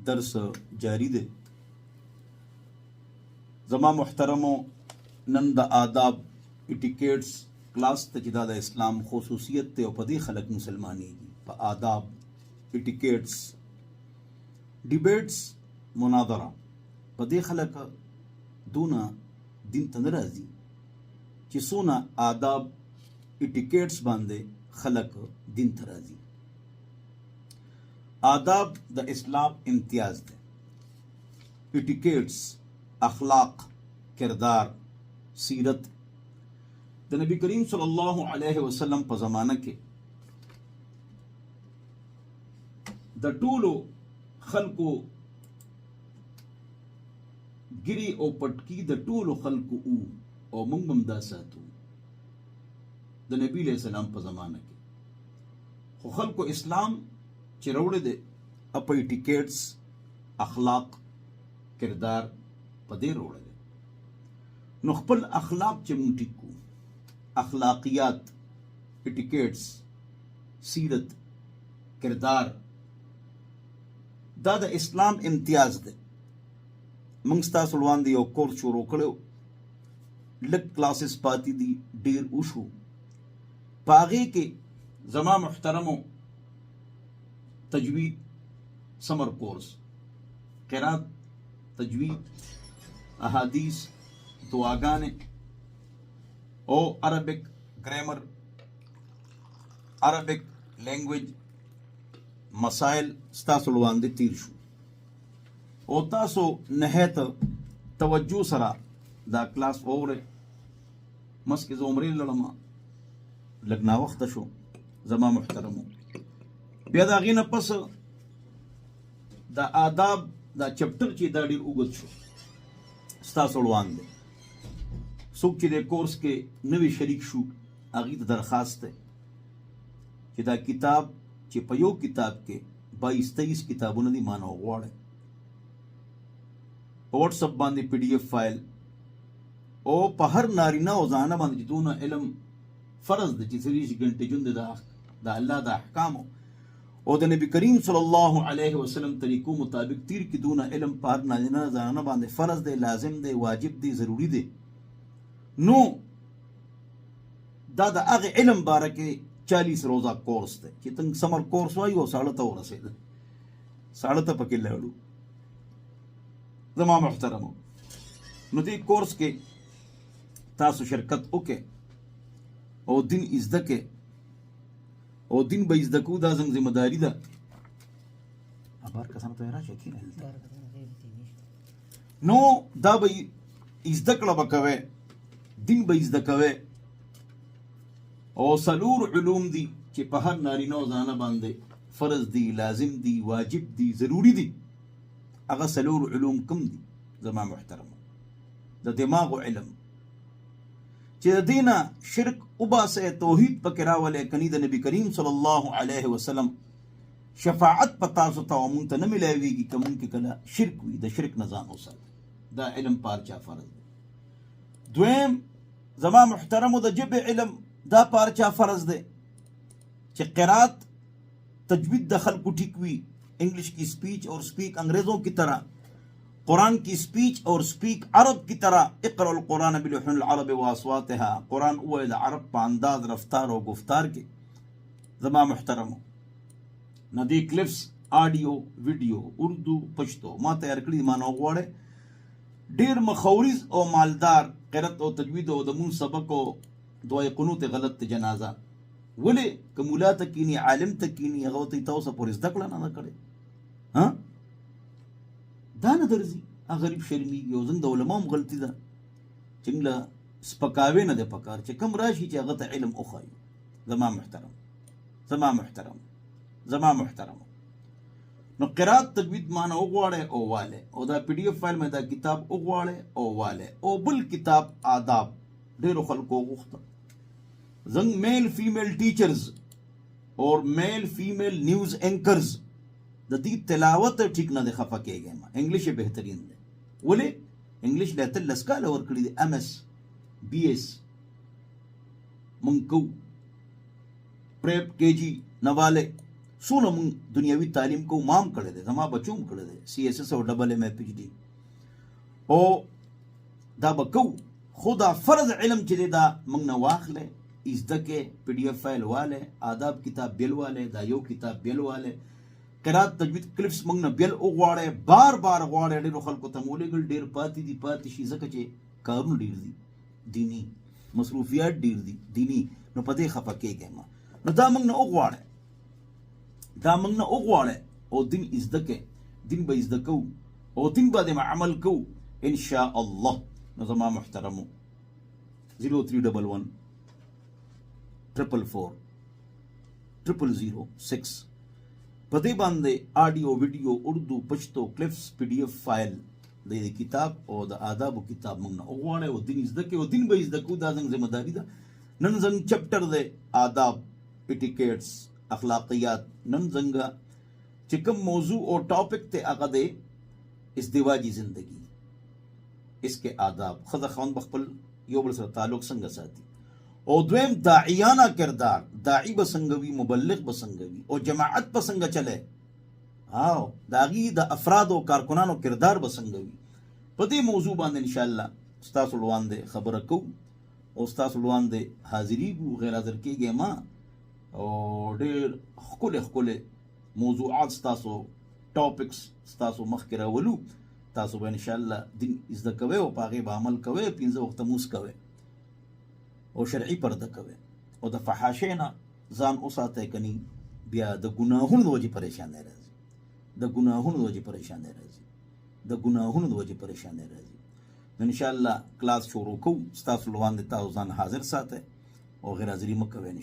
درس جاری دی. زما محترمو نن د آداب اټیکیټس کلاس ته چې دا د اسلام خصوصیت ته او په دې خلک مسلمانېږي په آداب اټیکیټس ډیبیټس مناظره په دې خلک دونه دین ته نه راځي چې څونه آداب اټیکیټس باندې خلک دین ته راځي. آداب د اسلام امتیاز دی. اټیکیټس اخلاق کردار سیرت د نبی کریم صلی الله علیه وسلم په زمانه کې د ټولو خلکو ګری او پټکی د ټولو خلکو او موږ هم دا ساتو د نبی علیہ السلام په زمانه کې. خو خلکو اسلام چې راوړی دی په اټیکیټس اخلاق کردار په دې راوړی دی. نو خپل اخلاق چې موږ ټیک کړو، اخلاقیات اټیکیټس سیرت کردار دا د اسلام امتیاز دی. موږ ستاسو وړاندې یو کورس شروع کړو، لږ کلاسز پاتې دي، ډیر وشو. په هغې کې زما محترمو تجوید سمر کورس، قرات تجوید احادیث دعاګانې او عربک گرامر عربک لینګویج مسائل ستاسو وړاندې تیر شو او تاسو نهایت توجه سره دا کلاس اورئ. مسکې زه عمرې لړم، لږ ناوخته شو زما محترمو. بیا د هغې نه پس د آداب دا چپټر چې دا ډېر اوږد شو ستاسو وړاندې. څوک چې د کورس کې نوی شریک شو هغې ته درخواست دی چې دا کتاب چې په یو کتاب کې 22-23 کتابونه دي ما نه وغواړئ. په وټسپ باندې پی ډي ایف فایل او په هر نارینه او زنانه باندې چې دونه علم فرض دی چې 30 ګنټې ژوند د الله د احکامو او د نبی کریم صلی الله علیه وسلم طریقو مطابق تیر کې دونه علم په هر نارینه زنانه باندې فرض دی، لازم دی، واجب دی، ضروری دی. نو دا د هغې علم باره کې 40 روزه کورس دی چې څنګه سمر کورس وایو او ساړه ته ورسېده، ساړه ته پکې لاړو زما محترمو. نو دې کورس کې تاسو شرکت وکړئ او دین زده کړئ او دین به زده کړو، دا زموږ ذمه داري ده. بار کسانو ته راشه کېنه نو دا به زده کړه به کوئ، دین به زده کوئ. او څلور علوم دي چې په هر نارینه او زنانه باندې فرض دي، لازم دي، واجب دي، ضروري دي. هغه څلور علوم کوم دي زما محترمو؟ د دماغو علم چې د دې نه شرک وباسئ، توحید پکې راولئ، کني د نبي کریم صلی الله علیه وسلم شفاعت په تاسو ته او موږ ته نه میلاویږي که موږ کې کله شرک وي. د شرک نه ځان وساتئ، دا علم پارچا فرض دی. دویم زما محترمو د ژبې علم دا پارچا فرض دی چې قرات تجوید د خلکو ټیک وي، انگلش کی سپیچ اور سپیک انگریزوں کی طرح، قرآن کی سپیچ اور سپیک عرب کی طرح. اقرأ القرآن بلحن العرب واصواتها، قرآن اوه د عرب په انداز رفتار او گفتار کې. زما محترمو ندی کلپس آډیو ویډیو اردو پښتو ما تیار کړي ما نه غواړي. ډیر مخورز او مالدار قرات او تجوید او د مون سبق او دعای قنوت غلط جنازه ولې کومولا ته کینی عالم ته کینی هغه ته تاسو پورې زده کړه نه کړي. ها دا نه درځي، غریب شرمېږي او زنګ د علماء هم غلطي ده چې موږ سپکاوی نه دی پکار چې کم راشي چې هغه ته علم وښایي. زما محترم زما محترم زما محترم نو قرات تجوید معنی وغواړئ او والئ او دا پی ډي ایف فایل مې دا کتاب وغواړئ او والئ. او بل کتاب آداب ډېرو خلکو غوښته. زنګ میل فیمیل ټیچرز اور میل فیمیل نیوز اینکرز د دې تلاوت ټیک نه دی، خفه کېږئ ما. انګلیش بهترین دی. ولې انګلیش له 13 کاله ورکړي دي، MS BS مونږ کوو. پریپ KG نواله سونه مونږ دنیوي تعلیم کو مام کړی دی زما بچوم کړی دی CSS او PhD او دا به کو خو دا فرض علم چې دی دا مونږ نه واخلې زده کې PDF فایل واله آداب کتاب بیل واله دا یو کتاب بیل واله قرات تجوید کلپس مونږ نه بیل وغواړي بار غواړي ډېرو خلکو ته مولګل ډېر پاتې شي ځکه چې کارونه ډېر دي دینی مصروفیات ډېر دي دینی نو پته خپه کېږي ما نو دا مونږ نه وغواړي او دین زده کې دین به زده کو او دین باندې عمل کو ان شاء الله نو زما محترمو 0311 444 0006 په دې باندې آډیو ویډیو اردو پښتو کلپس PDF فایل د کتاب او د آداب کتاب موږ نه وغواړي او دین زده کې او دین به زده کو دا زموږ ذمہ داری ده نن زنګ چپټر ده آداب اټیکیټس اخلاقیات نن زنګ چې کوم موضوع او ټاپک ته هغه ده ازدواجی زندگی اسکے آداب خزه خوان بخپل یو بل سره تعلق څنګه ساتي او دویم داعیانه کردار داعی بسنگوی مبلغ بسنگوی او جماعت بسنگ چلے او داغي د افراد او کارکنانو کردار بسنگوی په دې موضوع باندې ان شاء الله استاد لوان دې خبره کو او استاد لوان دې حاضری بو غیر حاضر کېږي ما او ډېر خپل موضوعات تاسو ټاپکس تاسو مخکې راولو تاسو به ان شاء الله دین زده کوئ او پاغه به عمل کوئ 15 وخت موس کوئ او شرعي پرده کوي او د فحاشۍ نه ځان اوساته کني بیا د ګناهونو د وجې پریشان راځي د ګناهونو د وجې پریشان راځي ان شاء الله کلاس شروع کوو تاسو لوان د تاسو ځان حاضر ساتئ او غیر حاضری مکوئ.